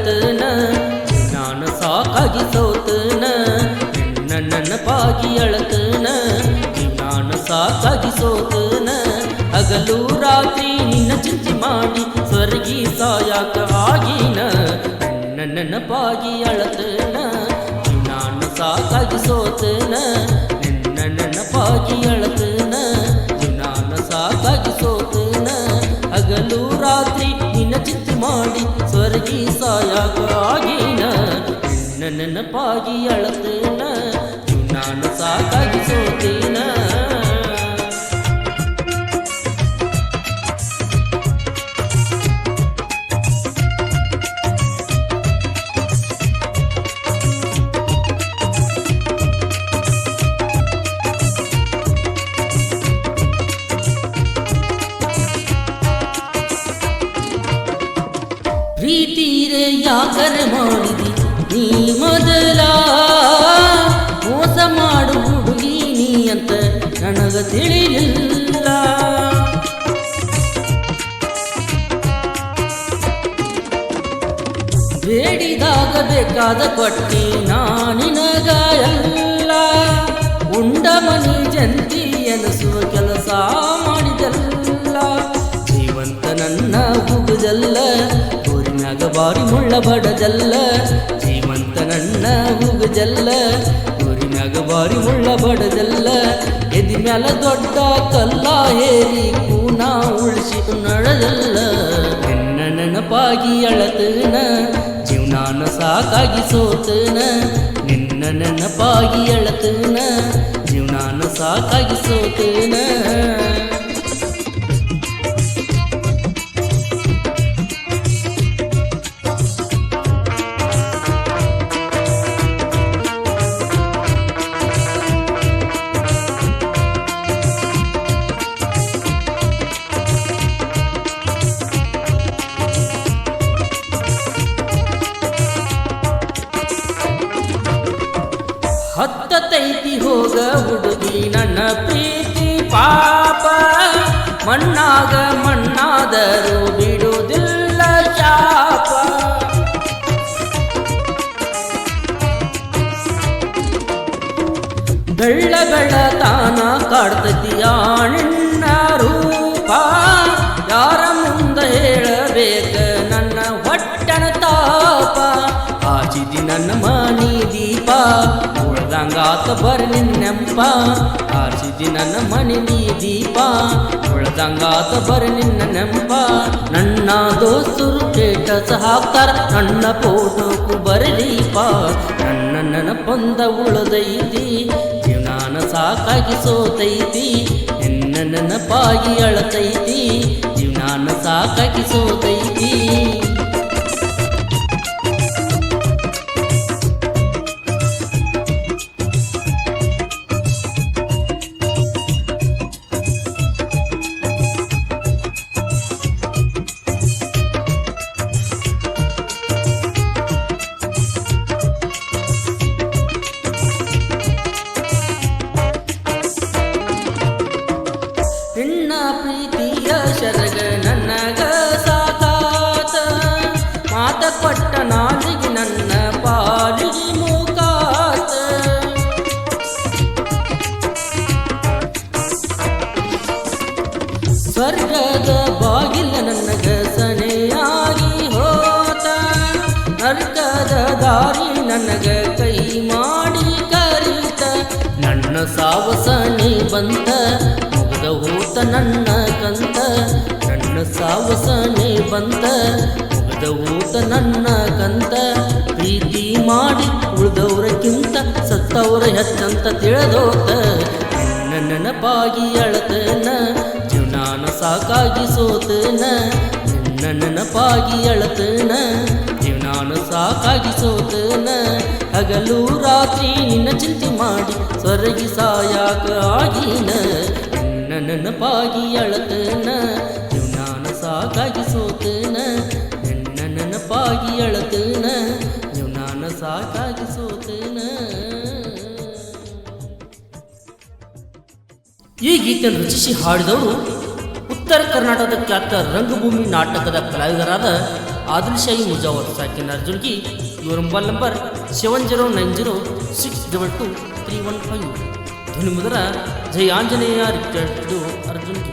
ಅಳತನ ನಾನು ಸಾಕಾಗಿ ಸೋತನ ನಿನ್ನ ನೆನಪಾಗಿ ಅಳತನ ನಾನು ಸಾಕಾಗಿ ಸೋತನ ಹಗಲು ರಾತ್ರಿ ನಿನ್ನ ಚಿಂತೆ ಮಾಡಿ ಸ್ವರ್ಗಿ ಸಾಯಕ ಆಗಿನ ನಿನ್ನ ನೆನಪಾಗಿ ಅಳತನ ನಾನು ಸಾಕಾಗಿ ಸೋತನ ನಿನ್ನ ನೆನಪಾಗಿ ಅಳತನ ನಾನು ಸಾಕಾಗಿ ಸೋತನ ಹಗಲು ರಾತ್ರಿ ನಿನ್ನ ಚಿಂತೆ ಮಾಡಿ ಸ್ವರ್ಗಿ ಸಾಯಕ ಆಗಿನ ನಿನ್ನ ನೆನಪಾಗಿ ಅಳತನ ನಾನು ಸಾಕಾಗಿ ಸೋತೇನ ಪ್ರೀತಿರೆ ಯಾಕರೆ ಮಾಡಿದಿ ನೀ ಮೊದಲ ಮೋಸ ಮಾಡು ಹುಡುಗಿ ನೀ ಅಂತ ನನಗ ತಿಳಿಲಿಲ್ಲ ಬೇಡಿದಾಗ ಬೇಕಾದ ಕೊಟ್ಟಿ ನಾನಿನಗ ಎಲ್ಲ ಉಂಡ ಮನಿ ಜಂತಿ ಎನಿಸುವ ಕೆಲಸ ಮಾಡಿದಲ್ಲ ಜೀವಂತ ನನ್ನ ಹುಗುದಲ್ಲ ಊರಿನಾಗ ಬಾರಿ ಮುಳ್ಳ ಬಡದಲ್ಲ ಜೀವಂತ ನನ್ನ ಹುಗುದಲ್ಲ ಊರಿನಾಗ ಬಾರಿ ಮುಳ್ಳ ಬಡದಲ್ಲ ಎದಿ ಮ್ಯಾಲ ದೊಡ್ಡ ಕಲ್ಲ ಹೇರಿ ಕೂನ ಉಳಿಸಿ ನಡೆದಲ್ಲ ನಿನ್ನ ನೆನಪಾಗಿ ಅಳತನ ಜೀವನಾನ ಸಾಕಾಗಿ ಸೋತನ ನಿನ್ನ ನೆನಪಾಗಿ ಅಳತನ ಜೀವನಾನ ಸಾಕಾಗಿ ಸೋತನ ಹತ್ತತೈತಿ ಹೋಗ ಹುಡುಗಿ ನನ್ನ ಪ್ರೀತಿ ಪಾಪ ಮಣ್ಣಾಗ ಮಣ್ಣಾದರೂ ಬಿಡುವುದಿಲ್ಲ ಶಾಪ ಬೆಳ್ಳ ತಾನ ಕಾಡ್ತತಿ ನಿನ್ನ ರೂಪ ಯಾರ ಮುಂದೆ ಹೇಳಬೇಕ ನನ್ನ ಹೊಟ್ಟನ ತಾಪ ಆಚಿದಿ ನನ್ನ ಮನಿ ದೀಪ ಉಳ್ದಂಗಾತ ಬರ್ ನಿನ್ನೆಂಪ ಆಚಿದಿ ನನ್ನ ಮನಿ ದೀಪ ಉಳ್ದಂಗಾತ ಬರ್ ನಿನ್ನ ನೆಂಪ ನನ್ನ ದೋಸ್ತರು ಸ್ಟೇಟಸ್ ಹಾಕ್ತಾರ ನನ್ನ ಫೋಟೋಕು ಬರಲೀಪ ನನ್ನ ನೆನಪೊಂದ ಉಳದೈತಿ ಜೀವನಾನ ಸಾಕಾಗಿ ಸೋತೈತಿ ನಿನ್ನ ನೆನಪಾಗಿ ಅಳತೈತಿ ಜೀವನಾನ ಸಾಕಾಗಿ ಸೋತೈತಿ ನಿನ್ನ ಪ್ರೀತಿಯ ಶರಗ ನನಗ ಸಾಕಾತ ಮಾತ ಕೊಟ್ಟ ನಾಲಿಗೆ ನನ್ನ ಪಾಲಿಗೆ ಮುಖಾತ ಸ್ವರ್ಗದ ಬಾಗಿಲ ನನಗ ಸನೆಯಾಗಿ ಹೋತ ನರ್ಕದ ದಾರಿ ನನಗ ಕೈ ಮಾಡಿ ಕರೀತ ನನ್ನ ಸಾವಸನೆ ಬಂತ ಹೋತ ನನ್ನ ಕಂತ ನನ್ನ ಸಾವಸನೆ ಬಂತ ಮುಗದ ಹೋತ ನನ್ನ ಕಂತ ಪ್ರೀತಿ ಮಾಡಿ ಉಳಿದವ್ರಕ್ಕಿಂತ ಸತ್ತವ್ರ ಹೆಚ್ಚಂತ ತಿಳಿದೋತ ನಿನ್ನ ನೆನಪಾಗಿ ಅಳತನ ಜೀವನಾನ ಸಾಕಾಗಿ ಸೋತನ ನಿನ್ನ ನೆನಪಾಗಿ ಅಳತನ ಜೀವನಾನ ಸಾಕಾಗಿ ಸೋತನ ಹಗಲು ರಾತ್ರಿ ನಿನ್ನ ಚಿಂತೆ ಮಾಡಿ ಸ್ವರ್ಗಿ ಸಾಯಾಕ ಆಗಿನ ನಿನ್ನ ನೆನಪಾಗಿ ಅಳತನ ಜೀವನಾನ ಸಾಕಾಗಿ ಸೋತನ ನಿನ್ನ ನೆನಪಾಗಿ ಅಳತನ ಜೀವನಾನ ಸಾಕಾಗಿ ಸೋತನ ಈ ಗೀತೆಯನ್ನು ರಚಿಸಿ ಹಾಡಿದವರು ಉತ್ತರ ಕರ್ನಾಟಕದ ಖ್ಯಾತ ರಂಗಭೂಮಿ ನಾಟಕದ ಕಲಾವಿದರಾದ ಆದಿಲ್ಶಾಹಿ ಮುಜಾವರ್ ಸಾಕಿನ ಅರ್ಜುನ್ಗೆ ಇವರ ಮೊಬೈಲ್ ನಂಬರ್ 7090622315 ಧ್ವನಿ ಮುದರ ಜೈ ಆಂಜನೇಯ ರಿಟರ್ಡ್ ಅರ್ಜುನ್ಗೆ.